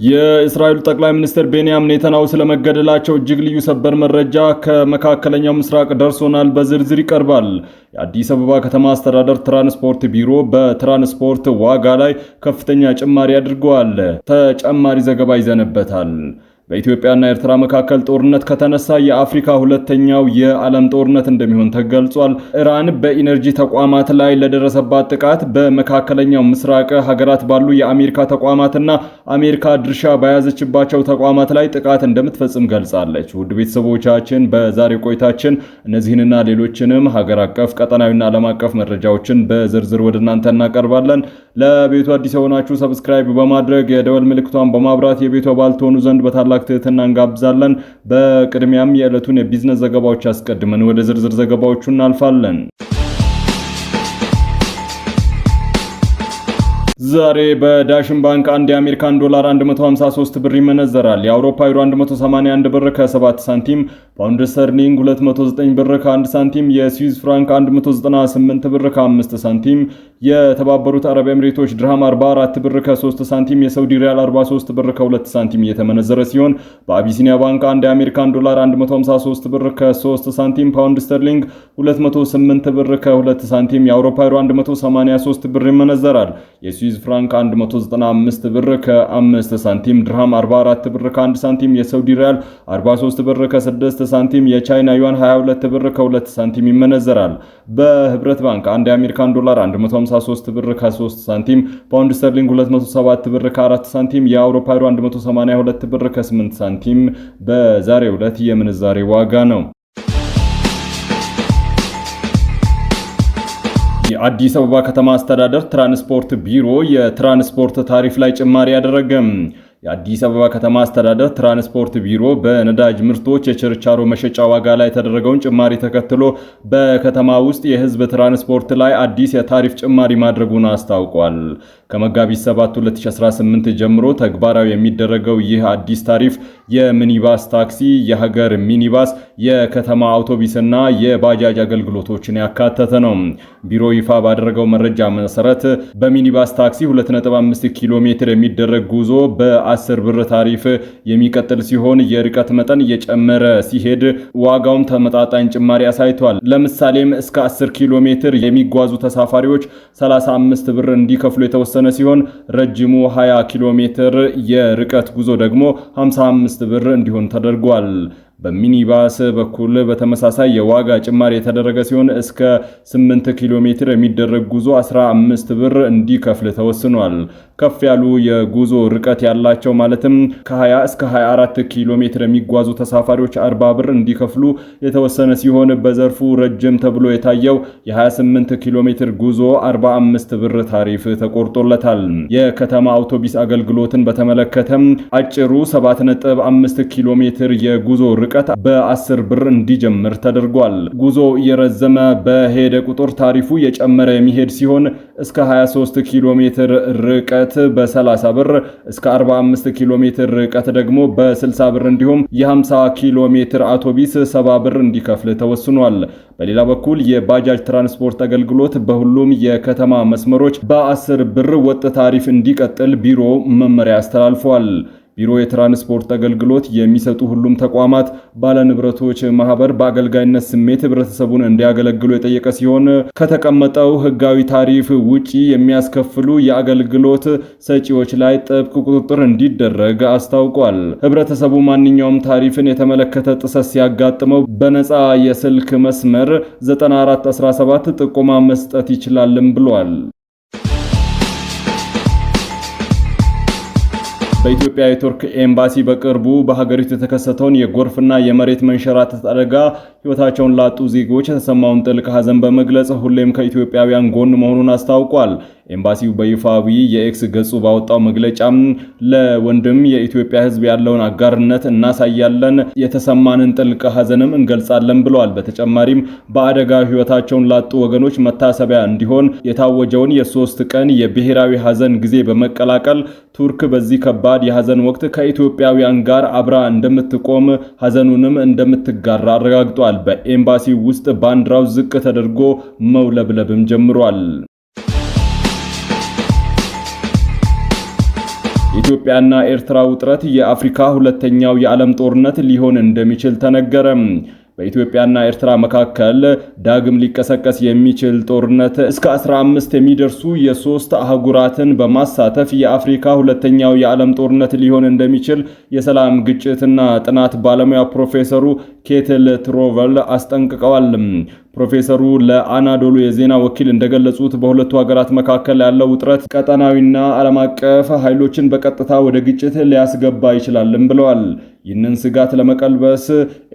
የእስራኤል ጠቅላይ ሚኒስትር ቤንያሚን ኔታንያሁ ስለመገደላቸው እጅግ ልዩ ሰበር መረጃ ከመካከለኛው ምስራቅ ደርሶናል፣ በዝርዝር ይቀርባል። የአዲስ አበባ ከተማ አስተዳደር ትራንስፖርት ቢሮ በትራንስፖርት ዋጋ ላይ ከፍተኛ ጭማሪ አድርጓል። ተጨማሪ ዘገባ ይዘንበታል። በኢትዮጵያና ኤርትራ መካከል ጦርነት ከተነሳ የአፍሪካ ሁለተኛው የዓለም ጦርነት እንደሚሆን ተገልጿል። ኢራን በኢነርጂ ተቋማት ላይ ለደረሰባት ጥቃት በመካከለኛው ምስራቅ ሀገራት ባሉ የአሜሪካ ተቋማትና አሜሪካ ድርሻ በያዘችባቸው ተቋማት ላይ ጥቃት እንደምትፈጽም ገልጻለች። ውድ ቤተሰቦቻችን በዛሬ ቆይታችን እነዚህንና ሌሎችንም ሀገር አቀፍ ቀጠናዊና ዓለም አቀፍ መረጃዎችን በዝርዝር ወደ እናንተ እናቀርባለን። ለቤቱ አዲስ የሆናችሁ ሰብስክራይብ በማድረግ የደወል ምልክቷን በማብራት የቤቱ አባል ትሆኑ ዘንድ በታላቅ ትህትና እንጋብዛለን። በቅድሚያም የዕለቱን የቢዝነስ ዘገባዎች አስቀድመን ወደ ዝርዝር ዘገባዎቹ እናልፋለን። ዛሬ በዳሽን ባንክ አንድ የአሜሪካን ዶላር 153 ብር ይመነዘራል። የአውሮፓ ዩሮ 181 ብር ከ7 ሳንቲም፣ ፓውንድ ስተርሊንግ 209 ብር ከ1 ሳንቲም፣ የስዊዝ ፍራንክ 198 ብር ከ5 ሳንቲም፣ የተባበሩት አረብ ኤምሬቶች ድርሃም 44 ብር ከ3 ሳንቲም፣ የሳውዲ ሪያል 43 ብር ከ2 ሳንቲም እየተመነዘረ ሲሆን በአቢሲኒያ ባንክ አንድ የአሜሪካን ዶላር 153 ብር ከ3 ሳንቲም፣ ፓውንድ ስተርሊንግ 208 ብር ከ2 ሳንቲም፣ የአውሮፓ ዩሮ 183 ብር ይመነዘራል። የስዊዝ ፍራንክ 195 ብር ከ5 ሳንቲም፣ ድርሃም 44 ብር ከ1 ሳንቲም፣ የሳውዲ ሪያል 43 ብር ከ6 ሳንቲም፣ የቻይና ዩዋን 22 ብር ከ2 ሳንቲም ይመነዘራል። በህብረት ባንክ አንድ የአሜሪካን ዶላር 153 ብር ከ3 ሳንቲም፣ ፓውንድ ስተርሊንግ 207 ብር ከ4 ሳንቲም፣ የአውሮፓ ዩሮ 182 ብር ከ8 ሳንቲም በዛሬው ዕለት የምንዛሬ ዋጋ ነው። የአዲስ አበባ ከተማ አስተዳደር ትራንስፖርት ቢሮ የትራንስፖርት ታሪፍ ላይ ጭማሪ ያደረገ። የአዲስ አበባ ከተማ አስተዳደር ትራንስፖርት ቢሮ በነዳጅ ምርቶች የችርቻሮ መሸጫ ዋጋ ላይ የተደረገውን ጭማሪ ተከትሎ በከተማ ውስጥ የህዝብ ትራንስፖርት ላይ አዲስ የታሪፍ ጭማሪ ማድረጉን አስታውቋል። ከመጋቢት 7 2018 ጀምሮ ተግባራዊ የሚደረገው ይህ አዲስ ታሪፍ የሚኒባስ ታክሲ፣ የሀገር ሚኒባስ፣ የከተማ አውቶቡስና የባጃጅ አገልግሎቶችን ያካተተ ነው። ቢሮ ይፋ ባደረገው መረጃ መሰረት በሚኒባስ ታክሲ 2.5 ኪሎ ሜትር የሚደረግ ጉዞ በ10 ብር ታሪፍ የሚቀጥል ሲሆን የርቀት መጠን እየጨመረ ሲሄድ ዋጋውም ተመጣጣኝ ጭማሪ አሳይቷል። ለምሳሌም እስከ 10 ኪሎ ሜትር የሚጓዙ ተሳፋሪዎች 35 ብር እንዲከፍሉ የተወሰነ ሲሆን ረጅሙ 20 ኪሎ ሜትር የርቀት ጉዞ ደግሞ 55 ብር እንዲሆን ተደርጓል። በሚኒባስ በኩል በተመሳሳይ የዋጋ ጭማሪ የተደረገ ሲሆን እስከ 8 ኪሎ ሜትር የሚደረግ ጉዞ 15 ብር እንዲከፍል ተወስኗል። ከፍ ያሉ የጉዞ ርቀት ያላቸው ማለትም ከ20 እስከ 24 ኪሎ ሜትር የሚጓዙ ተሳፋሪዎች 40 ብር እንዲከፍሉ የተወሰነ ሲሆን በዘርፉ ረጅም ተብሎ የታየው የ28 ኪሎ ሜትር ጉዞ 45 ብር ታሪፍ ተቆርጦለታል። የከተማ አውቶቡስ አገልግሎትን በተመለከተም አጭሩ 7.5 ኪሎ ሜትር የጉዞ ርቀት በ10 ብር እንዲጀምር ተደርጓል። ጉዞ እየረዘመ በሄደ ቁጥር ታሪፉ የጨመረ የሚሄድ ሲሆን እስከ 23 ኪሎ ሜትር ርቀት በ30 ብር፣ እስከ 45 ኪሎ ሜትር ርቀት ደግሞ በ60 ብር እንዲሁም የ50 ኪሎ ሜትር አውቶቡስ 70 ብር እንዲከፍል ተወስኗል። በሌላ በኩል የባጃጅ ትራንስፖርት አገልግሎት በሁሉም የከተማ መስመሮች በ10 ብር ወጥ ታሪፍ እንዲቀጥል ቢሮ መመሪያ አስተላልፏል። ቢሮ የትራንስፖርት አገልግሎት የሚሰጡ ሁሉም ተቋማት ባለንብረቶች ማህበር በአገልጋይነት ስሜት ህብረተሰቡን እንዲያገለግሉ የጠየቀ ሲሆን ከተቀመጠው ህጋዊ ታሪፍ ውጪ የሚያስከፍሉ የአገልግሎት ሰጪዎች ላይ ጥብቅ ቁጥጥር እንዲደረግ አስታውቋል። ህብረተሰቡ ማንኛውም ታሪፍን የተመለከተ ጥሰት ሲያጋጥመው በነፃ የስልክ መስመር 9417 ጥቆማ መስጠት ይችላልም ብሏል። በኢትዮጵያ የቱርክ ኤምባሲ በቅርቡ በሀገሪቱ የተከሰተውን የጎርፍና የመሬት መንሸራተት አደጋ ህይወታቸውን ላጡ ዜጎች የተሰማውን ጥልቅ ሐዘን በመግለጽ ሁሌም ከኢትዮጵያውያን ጎን መሆኑን አስታውቋል። ኤምባሲው በይፋዊ የኤክስ ገጹ ባወጣው መግለጫም ለወንድም የኢትዮጵያ ህዝብ ያለውን አጋርነት እናሳያለን፣ የተሰማንን ጥልቅ ሐዘንም እንገልጻለን ብለዋል። በተጨማሪም በአደጋ ህይወታቸውን ላጡ ወገኖች መታሰቢያ እንዲሆን የታወጀውን የ3 ቀን የብሔራዊ ሐዘን ጊዜ በመቀላቀል ቱርክ በዚህ ከባድ የሐዘን ወቅት ከኢትዮጵያውያን ጋር አብራ እንደምትቆም ሐዘኑንም እንደምትጋራ አረጋግጧል። በኤምባሲው ውስጥ ባንዲራው ዝቅ ተደርጎ መውለብለብም ጀምሯል። የኢትዮጵያና ኤርትራ ውጥረት የአፍሪካ ሁለተኛው የዓለም ጦርነት ሊሆን እንደሚችል ተነገረ። በኢትዮጵያና ኤርትራ መካከል ዳግም ሊቀሰቀስ የሚችል ጦርነት እስከ 15 የሚደርሱ የሶስት አህጉራትን በማሳተፍ የአፍሪካ ሁለተኛው የዓለም ጦርነት ሊሆን እንደሚችል የሰላም ግጭትና ጥናት ባለሙያ ፕሮፌሰሩ ኬትል ትሮቨል አስጠንቅቀዋል። ፕሮፌሰሩ ለአናዶሉ የዜና ወኪል እንደገለጹት በሁለቱ ሀገራት መካከል ያለው ውጥረት ቀጠናዊና ዓለም አቀፍ ኃይሎችን በቀጥታ ወደ ግጭት ሊያስገባ ይችላልም ብለዋል። ይህንን ስጋት ለመቀልበስ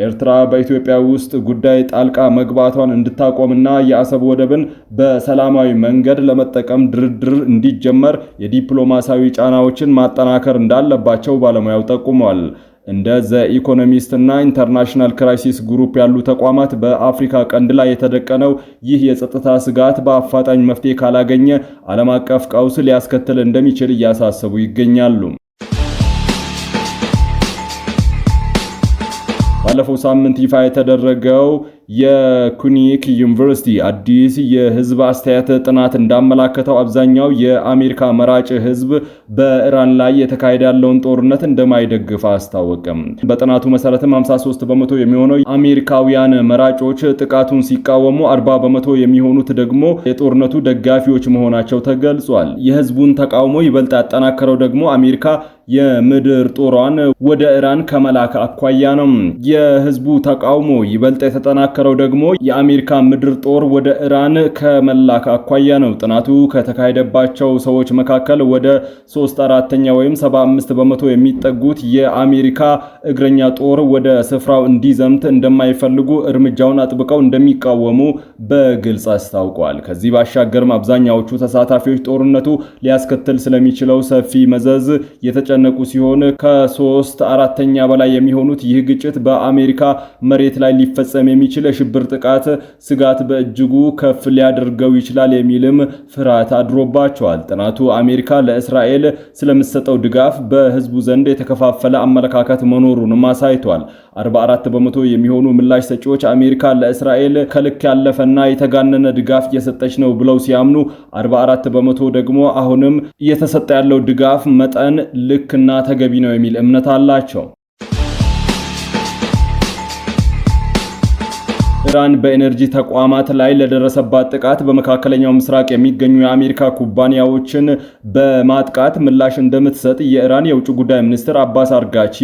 ኤርትራ በኢትዮጵያ ውስጥ ጉዳይ ጣልቃ መግባቷን እንድታቆምና የአሰብ ወደብን በሰላማዊ መንገድ ለመጠቀም ድርድር እንዲጀመር የዲፕሎማሲያዊ ጫናዎችን ማጠናከር እንዳለባቸው ባለሙያው ጠቁመዋል። እንደ ዘ ኢኮኖሚስት እና ኢንተርናሽናል ክራይሲስ ግሩፕ ያሉ ተቋማት በአፍሪካ ቀንድ ላይ የተደቀነው ይህ የጸጥታ ስጋት በአፋጣኝ መፍትሄ ካላገኘ ዓለም አቀፍ ቀውስ ሊያስከትል እንደሚችል እያሳሰቡ ይገኛሉ። ባለፈው ሳምንት ይፋ የተደረገው የኩኒክ ዩኒቨርሲቲ አዲስ የህዝብ አስተያየት ጥናት እንዳመላከተው አብዛኛው የአሜሪካ መራጭ ህዝብ በኢራን ላይ የተካሄደ ያለውን ጦርነት እንደማይደግፍ አስታወቀም። በጥናቱ መሰረትም 53 በመቶ የሚሆነው አሜሪካውያን መራጮች ጥቃቱን ሲቃወሙ፣ 40 በመቶ የሚሆኑት ደግሞ የጦርነቱ ደጋፊዎች መሆናቸው ተገልጿል። የህዝቡን ተቃውሞ ይበልጥ ያጠናከረው ደግሞ አሜሪካ የምድር ጦሯን ወደ ኢራን ከመላክ አኳያ ነው። የህዝቡ ተቃውሞ ይበልጥ የተጠናከረው ደግሞ የአሜሪካ ምድር ጦር ወደ ኢራን ከመላክ አኳያ ነው። ጥናቱ ከተካሄደባቸው ሰዎች መካከል ወደ 3/4 ወይም 75 በመቶ የሚጠጉት የአሜሪካ እግረኛ ጦር ወደ ስፍራው እንዲዘምት እንደማይፈልጉ፣ እርምጃውን አጥብቀው እንደሚቃወሙ በግልጽ አስታውቀዋል። ከዚህ ባሻገርም አብዛኛዎቹ ተሳታፊዎች ጦርነቱ ሊያስከትል ስለሚችለው ሰፊ መዘዝ የተጨነቁ ሲሆን ከ3/4 በላይ የሚሆኑት ይህ ግጭት በአሜሪካ መሬት ላይ ሊፈጸም የሚችል የሽብር ጥቃት ስጋት በእጅጉ ከፍ ሊያደርገው ይችላል የሚልም ፍርሃት አድሮባቸዋል። ጥናቱ አሜሪካ ለእስራኤል ስለምትሰጠው ድጋፍ በህዝቡ ዘንድ የተከፋፈለ አመለካከት መኖሩንም አሳይቷል። 44 በመቶ የሚሆኑ ምላሽ ሰጪዎች አሜሪካ ለእስራኤል ከልክ ያለፈና የተጋነነ ድጋፍ እየሰጠች ነው ብለው ሲያምኑ፣ 44 በመቶ ደግሞ አሁንም እየተሰጠ ያለው ድጋፍ መጠን ልክና ተገቢ ነው የሚል እምነት አላቸው። ኢራን በኤነርጂ ተቋማት ላይ ለደረሰባት ጥቃት በመካከለኛው ምስራቅ የሚገኙ የአሜሪካ ኩባንያዎችን በማጥቃት ምላሽ እንደምትሰጥ የኢራን የውጭ ጉዳይ ሚኒስትር አባስ አርጋቺ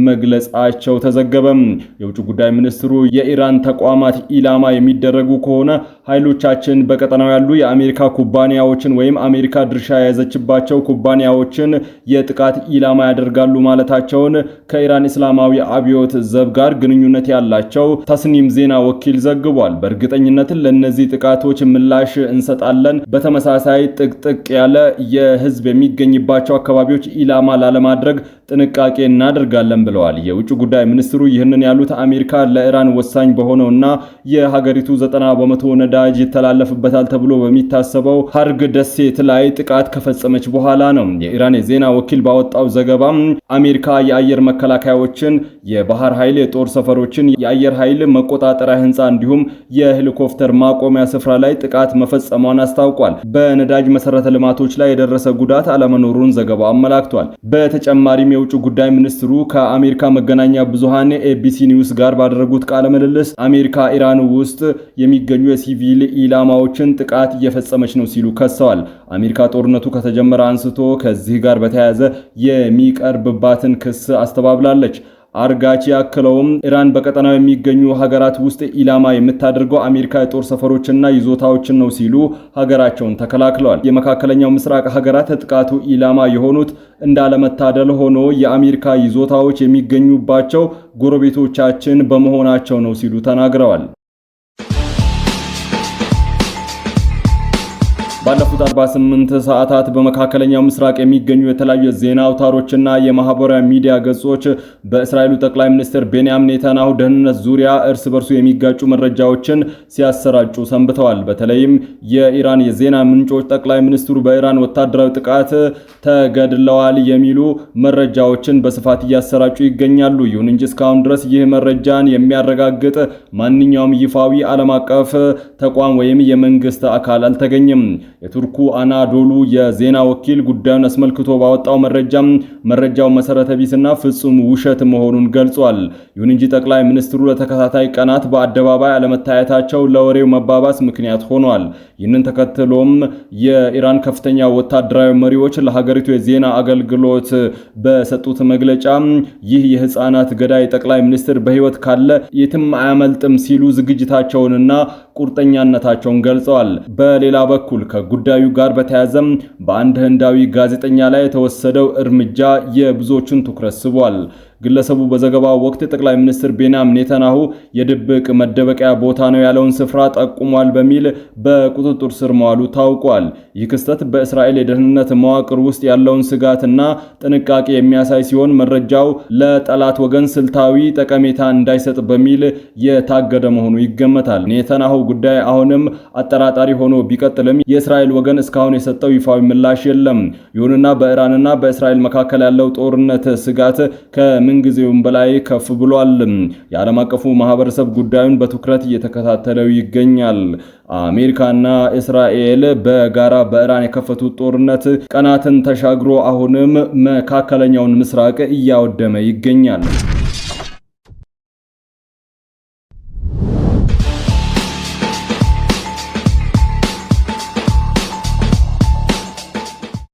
መግለጻቸው ተዘገበም። የውጭ ጉዳይ ሚኒስትሩ የኢራን ተቋማት ኢላማ የሚደረጉ ከሆነ ኃይሎቻችን በቀጠናው ያሉ የአሜሪካ ኩባንያዎችን ወይም አሜሪካ ድርሻ የያዘችባቸው ኩባንያዎችን የጥቃት ኢላማ ያደርጋሉ ማለታቸውን ከኢራን እስላማዊ አብዮት ዘብ ጋር ግንኙነት ያላቸው ተስኒም ዜና ወኪል ዘግቧል። በእርግጠኝነት ለነዚህ ጥቃቶች ምላሽ እንሰጣለን፣ በተመሳሳይ ጥቅጥቅ ያለ የህዝብ የሚገኝባቸው አካባቢዎች ኢላማ ላለማድረግ ጥንቃቄ እናደርጋለን ብለዋል። የውጭ ጉዳይ ሚኒስትሩ ይህንን ያሉት አሜሪካ ለኢራን ወሳኝ በሆነውና የሀገሪቱ 90 በመቶ ነዳጅ ይተላለፍበታል ተብሎ በሚታሰበው ሀርግ ደሴት ላይ ጥቃት ከፈጸመች በኋላ ነው። የኢራን የዜና ወኪል ባወጣው ዘገባም አሜሪካ የአየር መከላከያዎችን፣ የባህር ኃይል የጦር ሰፈሮችን፣ የአየር ኃይል መቆጣጠሪያ ህንፃ እንዲሁም የሄሊኮፕተር ማቆሚያ ስፍራ ላይ ጥቃት መፈጸሟን አስታውቋል። በነዳጅ መሰረተ ልማቶች ላይ የደረሰ ጉዳት አለመኖሩን ዘገባው አመላክቷል። በተጨማሪም የውጭ ጉዳይ ሚኒስትሩ ከአሜሪካ መገናኛ ብዙሃን ኤቢሲ ኒውስ ጋር ባደረጉት ቃለ ምልልስ አሜሪካ ኢራን ውስጥ የሚገኙ የሲቪል ኢላማዎችን ጥቃት እየፈጸመች ነው ሲሉ ከሰዋል። አሜሪካ ጦርነቱ ከተጀመረ አንስቶ ከዚህ ጋር በተያያዘ የሚቀርብባትን ክስ አስተባብላለች። አርጋቺ ያክለውም ኢራን በቀጠናው የሚገኙ ሀገራት ውስጥ ኢላማ የምታደርገው አሜሪካ የጦር ሰፈሮችና ይዞታዎችን ነው ሲሉ ሀገራቸውን ተከላክለዋል። የመካከለኛው ምስራቅ ሀገራት ጥቃቱ ኢላማ የሆኑት እንዳለመታደል ሆኖ የአሜሪካ ይዞታዎች የሚገኙባቸው ጎረቤቶቻችን በመሆናቸው ነው ሲሉ ተናግረዋል። ባለፉት 48 ሰዓታት በመካከለኛው ምስራቅ የሚገኙ የተለያዩ ዜና አውታሮችና የማህበራዊ ሚዲያ ገጾች በእስራኤሉ ጠቅላይ ሚኒስትር ቤንያሚን ኔታንያሁ ደህንነት ዙሪያ እርስ በርሱ የሚጋጩ መረጃዎችን ሲያሰራጩ ሰንብተዋል። በተለይም የኢራን የዜና ምንጮች ጠቅላይ ሚኒስትሩ በኢራን ወታደራዊ ጥቃት ተገድለዋል የሚሉ መረጃዎችን በስፋት እያሰራጩ ይገኛሉ። ይሁን እንጂ እስካሁን ድረስ ይህ መረጃን የሚያረጋግጥ ማንኛውም ይፋዊ ዓለም አቀፍ ተቋም ወይም የመንግስት አካል አልተገኘም። የቱርኩ አናዶሉ የዜና ወኪል ጉዳዩን አስመልክቶ ባወጣው መረጃው መሰረተ ቢስና ፍጹም ውሸት መሆኑን ገልጿል። ይሁን እንጂ ጠቅላይ ሚኒስትሩ ለተከታታይ ቀናት በአደባባይ አለመታየታቸው ለወሬው መባባስ ምክንያት ሆኗል። ይህንን ተከትሎም የኢራን ከፍተኛ ወታደራዊ መሪዎች ለሀገሪቱ የዜና አገልግሎት በሰጡት መግለጫ ይህ የህፃናት ገዳይ ጠቅላይ ሚኒስትር በህይወት ካለ የትም አያመልጥም ሲሉ ዝግጅታቸውንና ቁርጠኛነታቸውን ገልጸዋል። በሌላ በኩል ከጉዳዩ ጋር በተያያዘም በአንድ ህንዳዊ ጋዜጠኛ ላይ የተወሰደው እርምጃ የብዙዎችን ትኩረት ስቧል። ግለሰቡ በዘገባው ወቅት ጠቅላይ ሚኒስትር ቤንያሚን ኔታንያሁ የድብቅ መደበቂያ ቦታ ነው ያለውን ስፍራ ጠቁሟል በሚል በቁጥጥር ስር መዋሉ ታውቋል። ይህ ክስተት በእስራኤል የደህንነት መዋቅር ውስጥ ያለውን ስጋትና ጥንቃቄ የሚያሳይ ሲሆን መረጃው ለጠላት ወገን ስልታዊ ጠቀሜታ እንዳይሰጥ በሚል የታገደ መሆኑ ይገመታል። ኔታንያሁ ጉዳይ አሁንም አጠራጣሪ ሆኖ ቢቀጥልም የእስራኤል ወገን እስካሁን የሰጠው ይፋዊ ምላሽ የለም። ይሁንና በኢራንና በእስራኤል መካከል ያለው ጦርነት ስጋት ምንጊዜውም በላይ ከፍ ብሏል። የዓለም አቀፉ ማህበረሰብ ጉዳዩን በትኩረት እየተከታተለው ይገኛል። አሜሪካና እስራኤል በጋራ በኢራን የከፈቱት ጦርነት ቀናትን ተሻግሮ አሁንም መካከለኛውን ምስራቅ እያወደመ ይገኛል።